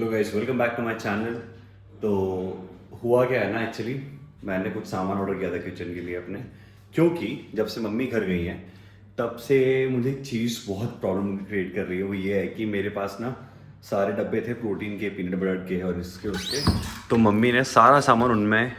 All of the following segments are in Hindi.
Hello guys, welcome back to my channel. तो हुआ क्या है ना, एक्चुअली मैंने कुछ सामान ऑर्डर किया था किचन के लिए अपने, क्योंकि जब से मम्मी घर गई हैं तब से मुझे एक चीज़ बहुत प्रॉब्लम क्रिएट कर रही है। वो ये है कि मेरे पास ना सारे डब्बे थे प्रोटीन के, पीनट बटर के और इसके उसके। तो मम्मी ने सारा सामान उनमें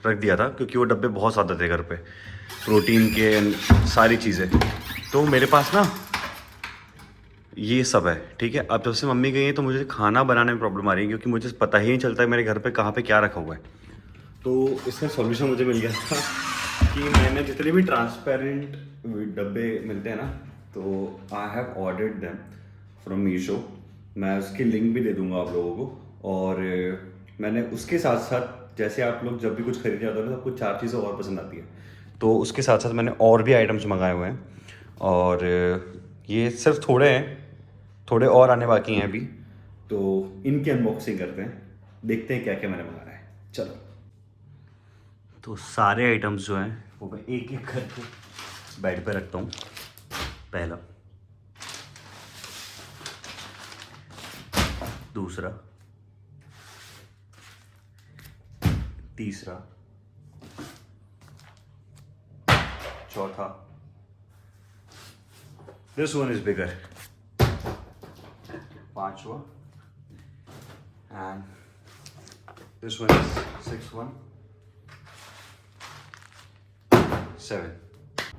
रख दिया था क्योंकि वो डब्बे बहुत ज़्यादा थे घर पे, प्रोटीन के सारी चीज़ें। तो मेरे पास ना ये सब है, ठीक है। अब जब से मम्मी गई है तो मुझे खाना बनाने में प्रॉब्लम आ रही है क्योंकि मुझे पता ही नहीं चलता है मेरे घर पे कहाँ पे क्या रखा हुआ है। तो इसका सॉल्यूशन मुझे मिल गया था कि मैंने जितने भी ट्रांसपेरेंट डब्बे मिलते हैं ना, तो आई have ordered them from Meesho. मैं उसकी लिंक भी दे दूंगा आप लोगों को। और मैंने उसके साथ साथ, जैसे आप लोग जब भी कुछ खरीद जाते हो ना, तो आपको चार चीज़ें और पसंद आती है, तो उसके साथ साथ मैंने और भी आइटम्स मंगाए हुए हैं। और ये सिर्फ थोड़े हैं, थोड़े और आने बाकी हैं अभी। तो इनकी अनबॉक्सिंग करते हैं, देखते हैं क्या क्या मैंने मंगाया है। चलो, तो सारे आइटम्स जो हैं वो मैं एक एक करके बेड पे रखता हूँ। पहला, दूसरा, तीसरा, चौथा, दिस वन इज बिगर, पांचवा, and this one is six one, seven.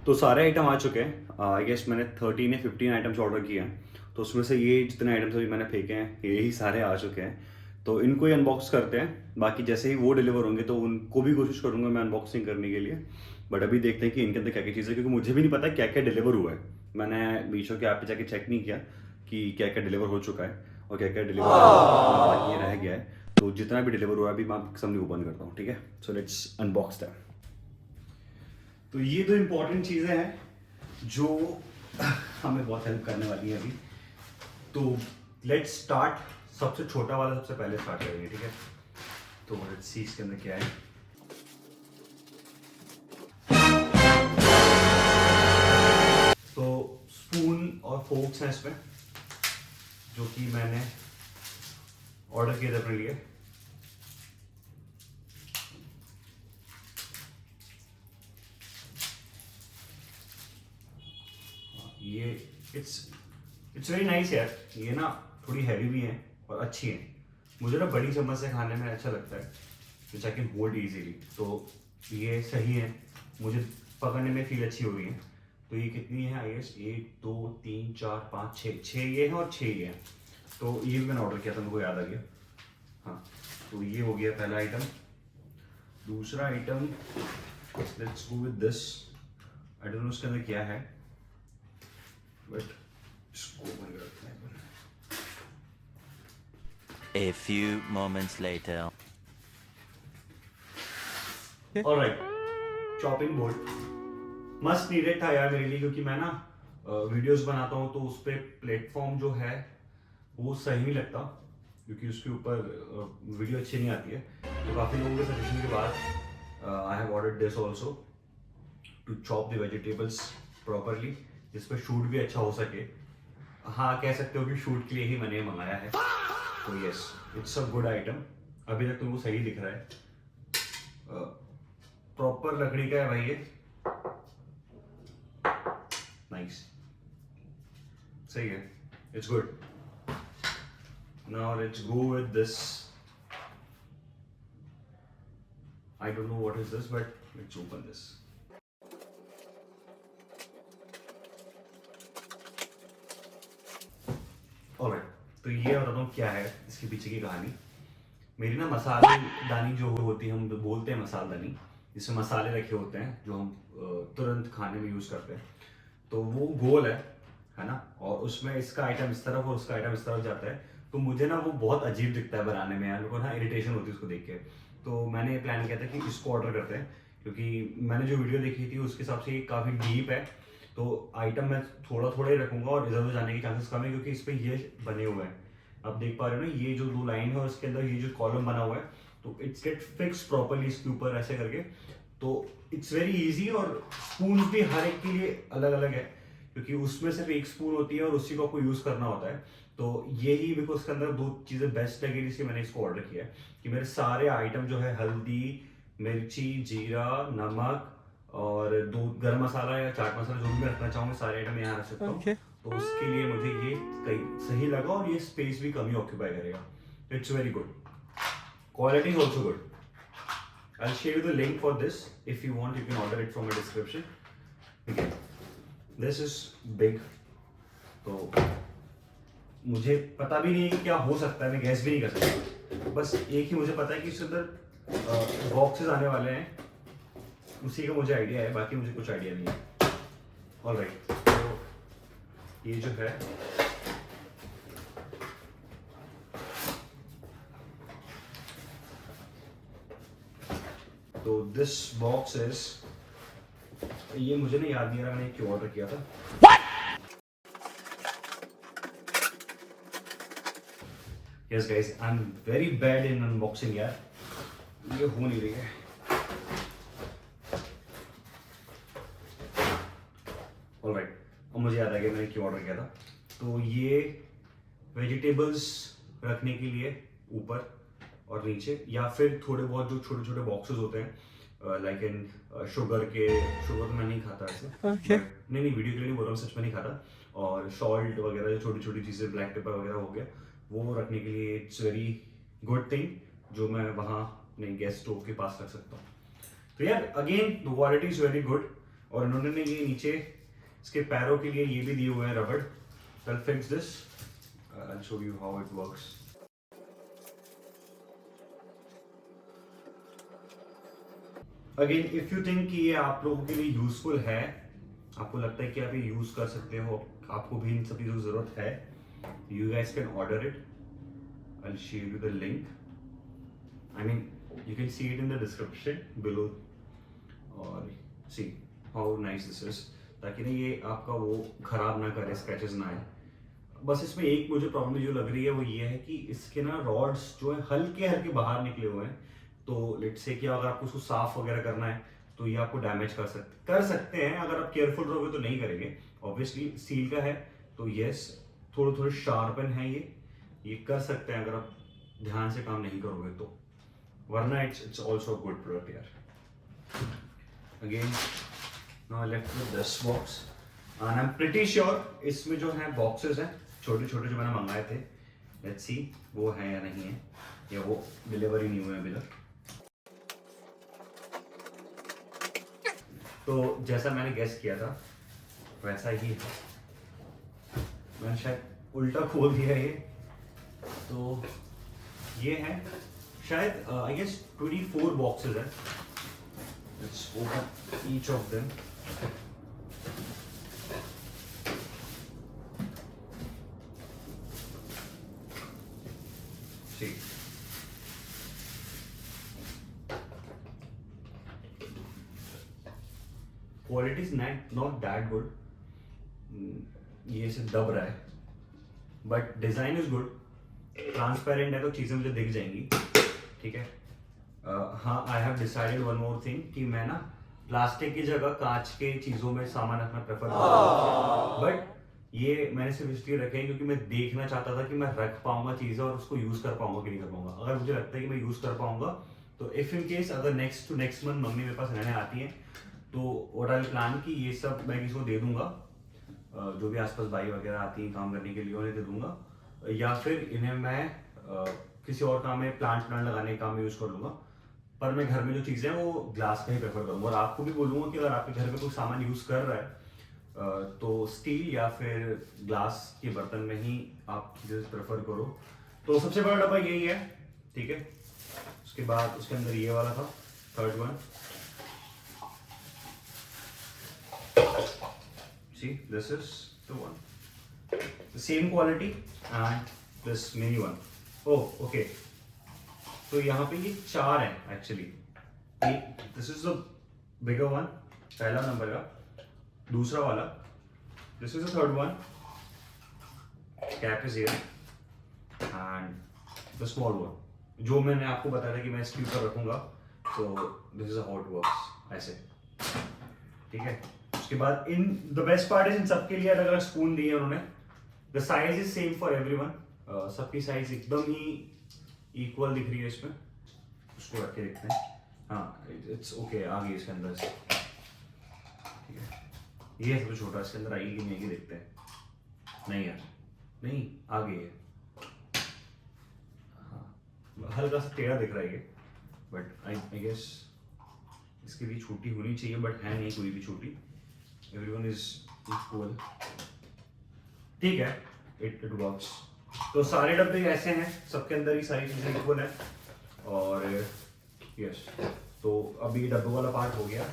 तो सारे आइटम आ चुके हैं। आई गेस मैंने 13 या 15 आइटम्स ऑर्डर किए हैं, तो उसमें से ये जितने आइटम्स अभी मैंने फेंके हैं यही सारे आ चुके हैं। तो इनको ही अनबॉक्स करते हैं। बाकी जैसे ही वो डिलीवर होंगे तो उनको भी कोशिश करूंगा मैं अनबॉक्सिंग करने के लिए। बट अभी देखते हैं कि इनके अंदर क्या क्या चीज़ें, क्योंकि मुझे भी नहीं पता क्या क्या डिलीवर हुआ है। मैंने मीशो के ऐप पे जाके चेक नहीं किया कि क्या क्या डिलीवर हो चुका है और क्या क्या डिलीवर बाकी रह गया है। तो जितना भी डिलीवर हुआ है अभी मैं सब ओपन करता हूँ, ठीक है। So let's unbox them. तो ये दो इंपॉर्टेंट चीज़ें हैं जो हमें बहुत हेल्प करने वाली है अभी। तो लेट्स स्टार्ट, सबसे छोटा वाला सबसे पहले स्टार्ट करेंगे, ठीक है। तो लेट्स सी इसके अंदर क्या है। तो स्पून और फोर्क्स हैं इसमें, जो कि मैंने ऑर्डर किए थे अपने लिए। ये इट्स वेरी नाइस यार। ये ना थोड़ी हैवी भी है और अच्छी है। मुझे ना बड़ी चम्मच से खाने में अच्छा लगता है, विच आई कैन होल्ड इजीली। तो ये सही है, मुझे पकड़ने में फील अच्छी हो रही है। तो ये कितनी है, आई गेस 1 2 3 4 5 6, 6 ये है और 6 ये है। तो ये भी मैंने ऑर्डर किया था, मेरे को याद आ गया। हाँ, तो ये हो गया पहला आइटम। दूसरा item, let's go with this. I don't know उसके अंदर क्या है, बट इसको ओपन करते हैं। A few moments later. Alright, chopping board must needed था यार मेरे लिए, क्योंकि मैं ना वीडियोस बनाता हूँ तो उस पर प्लेटफॉर्म जो है वो सही नहीं लगता, क्योंकि उसके ऊपर वीडियो अच्छी नहीं आती है। तो काफ़ी लोगों के सजेशन के बाद I have ordered this also to chop the vegetables properly, जिस पर शूट भी अच्छा हो सके। हाँ, कह सकते हो कि शूट के लिए ही मैंने मंगाया है। तो yes, it's a good item. अभी तक तुमको सही दिख रहा है। प्रॉपर लकड़ी का है भाई ये, नाइस, सही है, it's good. Now let's go with this. I don't know what is this, but let's open this. Alright, तो ये बताता हूँ क्या है इसके पीछे की कहानी। मेरी ना मसालेदानी जो होती है, हम बोलते हैं मसालदानी, जिसमें मसाले रखे होते हैं जो हम तुरंत खाने में यूज करते हैं। तो वो गोल है ना, और उसमें इसका आइटम इस तरफ और उसका आइटम इस तरफ जाता है। तो मुझे ना वो बहुत अजीब दिखता है बनाने में यार, मेरे को ना इरिटेशन होती है उसको देख के। तो मैंने ये प्लान किया था कि इसको ऑर्डर करते हैं, क्योंकि मैंने जो वीडियो देखी थी उसके हिसाब से ये काफ़ी डीप है। तो आइटम मैं थोड़ा थोड़ा ही रखूंगा और इधर उधर जाने के चांसेस कम है, क्योंकि इस पर ये बने हुए हैं, आप देख पा रहे हो ना, ये जो दो लाइन है और इसके अंदर ये जो कॉलम बना हुआ है, तो इट्स गेट फिक्स प्रॉपरली इसके ऊपर ऐसे करके। तो इट्स वेरी इजी। और स्पून भी हर एक के लिए अलग अलग है, क्योंकि उसमें सिर्फ एक स्पून होती है और उसी को आपको यूज करना होता है। तो यही मेरे को उसके अंदर 2 चीज़ें बेस्ट लगी इसलिए मैंने इसको ऑर्डर किया है कि मेरे सारे आइटम जो है हल्दी, मिर्ची, जीरा, नमक और 2 गरम मसाला या चाट मसाला जो भी मैं रखना चाहूँगा सारे आइटम यहाँ रख सकता हूँ। तो उसके लिए मुझे ये कहीं सही लगा और ये स्पेस भी कम ही ऑक्यूपाई करेगा। It's very good, quality is also good. I'll share you the link for this. If you want, you can order it from my description. Okay. This is big. तो मुझे पता भी नहीं है कि क्या हो सकता है, मैं गैस भी नहीं कर सकता। बस एक ही मुझे पता है कि इसके अंदर बॉक्सेस आने वाले हैं, उसी का मुझे आइडिया है, बाकी मुझे कुछ आइडिया नहीं है। ऑलराइट, तो ये जो है तो दिस बॉक्स इज, ये मुझे नहीं याद नहीं आ रहा मैंने क्यों ऑर्डर किया था। Yes guys, I am very bad in unboxing यार, ये हो नहीं रही है। ऑलराइट, अब मुझे याद आ गया मैंने क्यों ऑर्डर किया था। तो ये वेजिटेबल्स रखने के लिए ऊपर और नीचे, या फिर थोड़े बहुत जो छोटे छोटे बॉक्सेस होते हैं लाइक इन शुगर तो मैं नहीं खाता ऐसे। नहीं वीडियो के लिए नहीं बोल रहा हूँ, सच में नहीं खाता। और सॉल्ट वगैरह जो छोटी छोटी चीज़ें, ब्लैक पेपर वगैरह हो गया, वो रखने के लिए इट्स वेरी गुड थिंग, जो मैं वहाँ अपने गैस स्टोव के पास रख सकता हूँ। तो यार again the quality is very good. और इन्होंने ये नीचे इसके पैरों के लिए ये भी दिए हुए हैं रबड़। I'll fix this. I'll show you how it works. Again, if you think कि ये आप लोगों के लिए यूजफुल है, आपको लगता है कि आप ये यूज कर सकते हो, आपको भी इन सब चीजों की जरूरत है, you guys can order it. I'll share you the link. I mean, you can see it in the description below. और see how nice this is. ताकि ना ये आपका वो खराब ना करे, स्क्रैचेस ना आए। बस इसमें एक मुझे प्रॉब्लम जो लग रही है वो ये है कि इसके ना रॉड्स जो है हल्के हल्के बाहर निकले हुए हैं। तो लेट्स से कि अगर आपको उसको साफ वगैरह करना है तो ये आपको डैमेज कर सकते हैं। अगर आप केयरफुल रहोगे तो नहीं करेंगे। ऑब्वियसली स्टील का है तो यस, थोड़े थोड़े शार्पन है, ये कर सकते हैं अगर आप ध्यान से काम नहीं करोगे तो, वरना इट्स ऑल्सो गुड प्रोडक्ट यार। Again now left with this box and I'm pretty sure इसमें जो है बॉक्सेस हैं छोटे छोटे जो मैंने मंगाए थे, लेट्स सी वो है या नहीं है, या वो डिलीवरी नहीं हुए अभी तक। तो जैसा मैंने गेस किया था वैसा ही है, मैंने शायद उल्टा खोल दिया ये। तो ये है शायद आई गेस 24 बॉक्सेस हैं। Let's open each of them. See. Quality is not that good. ये से दब रहा है, but design is good, transparent है तो चीजें मुझे दिख जाएंगी, ठीक है। हाँ, I have decided one more thing कि मैं ना प्लास्टिक की जगह कांच के चीजों में सामान रखना प्रेफर करूँगा। बट ये मैंने सिर्फ इसलिए रखे हैं क्योंकि मैं देखना चाहता था कि मैं रख पाऊंगा चीजें और उसको यूज कर पाऊंगा कि नहीं कर पाऊंगा। अगर मुझे लगता है कि मैं यूज कर पाऊंगा तो इफ इन केस अगर नेक्स्ट मंथ मम्मी मेरे पास रहने आती है तो व्हाट आई प्लान कि ये सब मैं किसी को दे दूंगा, जो भी आसपास भाई वगैरह आती है काम करने के लिए उन्हें दे दूंगा, या फिर इन्हें मैं किसी और काम में प्लांट लगाने के काम में यूज कर लूंगा। पर मैं घर में जो चीजें हैं वो ग्लास का ही प्रेफर करूंगा। और आपको भी बोलूंगा कि अगर आपके घर में कोई सामान यूज कर रहा है तो स्टील या फिर ग्लास के बर्तन में ही आप चीजें प्रेफर करो। तो सबसे बड़ा डब्बा यही है, ठीक है। उसके बाद उसके अंदर ये वाला था, third one. See, this is the one. The same quality and this mini one. Oh, okay. तो यहाँ पे ये 4 हैं actually. This is the bigger one, पहला नंबर का। दूसरा वाला, this is the third one, cap is here, and the small one जो मैंने आपको बताया था कि मैं इसके ऊपर रखूंगा। तो this is how it works, ऐसे, ठीक है। उसके बाद in the best part is in सबके लिए अलग अलग स्पून दिए उन्होंने, the size is same for everyone, सबकी साइज एकदम ही इक्वल दिख रही है इसमें। उसको रख के देखते हैं। हाँ इट्स ओके, आ गई इसके अंदर से, ठीक है। ये सबसे छोटा, इसके अंदर आएगी कि नहीं आएगी देखते हैं। नहीं यार, नहीं आ गई है। हाँ हल्का सा टेढ़ा दिख रहा है ये, बट आई गेस इसकी भी छोटी होनी चाहिए, बट है नहीं कोई भी छोटी। एवरीवन इज इक्वल, ठीक है, इट वर्क्स। तो सारे डब्बे ऐसे हैं, सबके अंदर ही सारी चीजें इक्वल है। और यस, तो अभी डब्बों वाला पार्ट हो गया।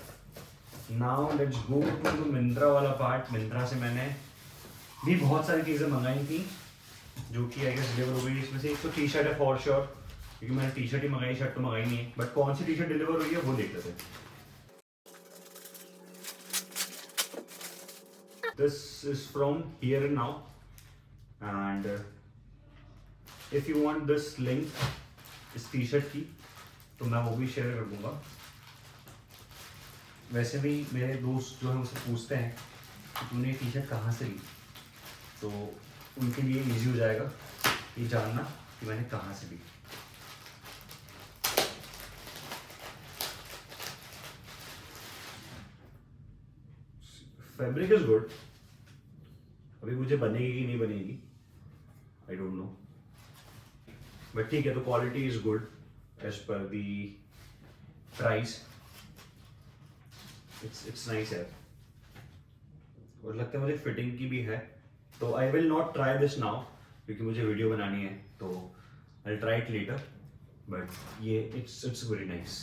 Now let's go to Myntra वाला पार्ट। मिंत्रा से मैंने भी बहुत सारी चीजें मंगाई थी जो कि आई गेस डिलीवर हो गई। इसमें से एक तो टी शर्ट है फॉर श्योर, क्योंकि मैंने टी शर्ट ही मंगाई, शर्ट तो मंगाई नहीं है। बट कौन सी टी शर्ट डिलीवर हुई है वो देख लेते हैं। This is from Here and Now, and if you want this link इस टी शर्ट की तो मैं वो भी शेयर कर दूंगा। वैसे भी मेरे दोस्त जो है मुझसे पूछते हैं कि तूने टी शर्ट कहाँ से ली, तो उनके लिए इजी हो जाएगा ये जानना कि मैंने कहाँ से ली। फैब्रिक इज गुड, अभी मुझे बनेगी कि नहीं बनेगी आई डोंट नो, बट ठीक है। तो quality is good as per the price, it's nice है। और लगता है मुझे फिटिंग की भी है, तो आई will not try this now क्योंकि मुझे वीडियो बनानी है, तो I try it later. But ये इट्स वेरी नाइस।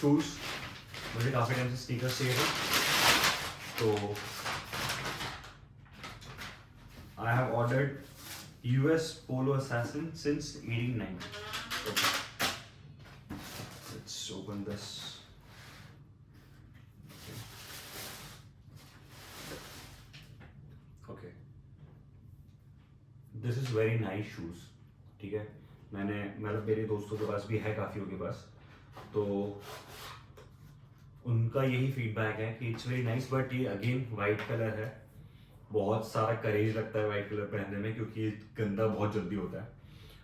शूज, मुझे काफी टाइम से स्नीकर्स चाहिए थे, तो I have ordered US Polo Assassin since 89. Okay. Let's open this. Okay. This is very nice shoes. ठीक है, मैंने मतलब मेरे दोस्तों के पास भी है, काफियों के पास, तो उनका यही फीडबैक है कि इट्स वेरी नाइस। बट ये अगेन वाइट कलर है, बहुत सारा करेज लगता है वाइट कलर पहनने में क्योंकि गंदा बहुत जल्दी होता है।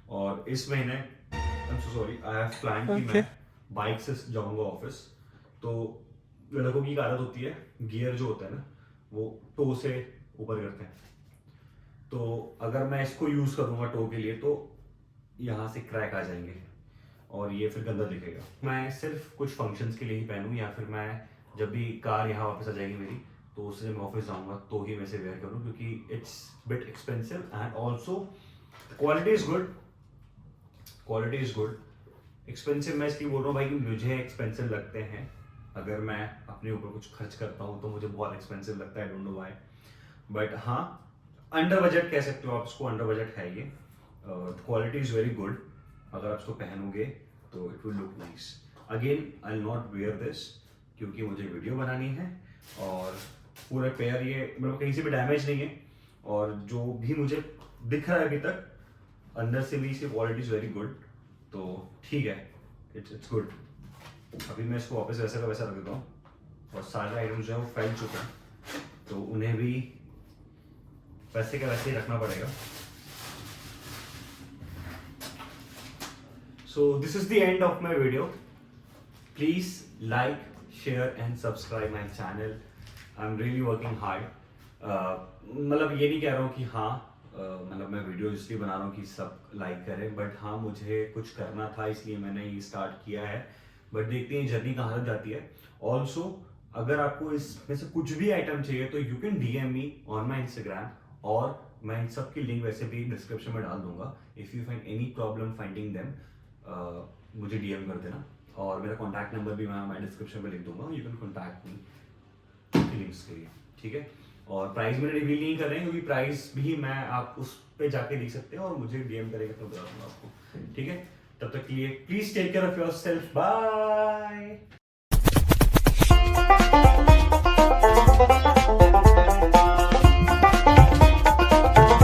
और इस महीने I am so sorry, I have plan कि मैं बाइक से जाऊंगा ऑफिस। तो लड़कों की एक आदत होती है, गियर जो होता है ना वो टो से ऊपर करते हैं, तो अगर मैं इसको यूज करूंगा टो के लिए तो यहाँ से क्रैक आ जाएंगे और ये फिर गंदा दिखेगा। मैं सिर्फ कुछ फंक्शंस के लिए ही पहनूं, या फिर मैं जब भी कार यहाँ वापस आ जाएगी मेरी तो उससे जब मैं ऑफिस जाऊंगा तो ही मैं इसे वेयर करूँ, क्योंकि it's bit expensive and also quality is good. Quality is good. Expensive मैं इसलिए बोल रहा हूँ भाई कि मुझे एक्सपेंसिव लगते हैं, अगर मैं अपने ऊपर कुछ खर्च करता हूँ तो मुझे बहुत एक्सपेंसिव लगता है, I don't know why. But हाँ, अंडर बजट कह सकते हो आप इसको, अंडर बजट है ये। क्वालिटी इज वेरी गुड, अगर आप इसको पहनोगे तो it will look nice. Again I will not wear this क्योंकि मुझे वीडियो बनानी है, और पूरा पेयर ये मतलब कहीं से भी डैमेज नहीं है, और जो भी मुझे दिख रहा है अभी तक अंदर से भी इसकी क्वालिटी इज वेरी गुड, तो ठीक है, इट्स गुड। अभी मैं इसको वापस वैसा का वैसा रख देता हूँ, और सारे आइटम्स जो है वो फैल चुके हैं, तो उन्हें भी वैसे का वैसे ही रखना पड़ेगा। So this is the end of my video. Please like, share and subscribe my channel. I'm really working hard. मतलब ये नहीं कह रहा हूँ कि हाँ मतलब मैं वीडियो इसलिए बना रहा हूँ कि सब लाइक करें, बट हाँ मुझे कुछ करना था इसलिए मैंने ये स्टार्ट किया है। बट देखते हैं जर्नी कहाँ तक जाती है। ऑल्सो अगर आपको इसमें से कुछ भी आइटम चाहिए तो you can DM me on my Instagram, और मैं इन सब की लिंक वैसे भी डिस्क्रिप्शन में डाल दूंगा। If you find any problem finding them मुझे DM कर देना, और मेरा कॉन्टैक्ट नंबर भी मैं डिस्क्रिप्शन में लिख दूंगा, you can contact me links के लिए, ठीक है। और प्राइस मैंने रिवील नहीं कर रहे हैं क्योंकि प्राइस भी मैं आप उस पे जाके देख सकते हैं, और मुझे DM करेंगे तो बता दूंगा आपको, ठीक है। तब तक के लिए please take care of yourself, bye.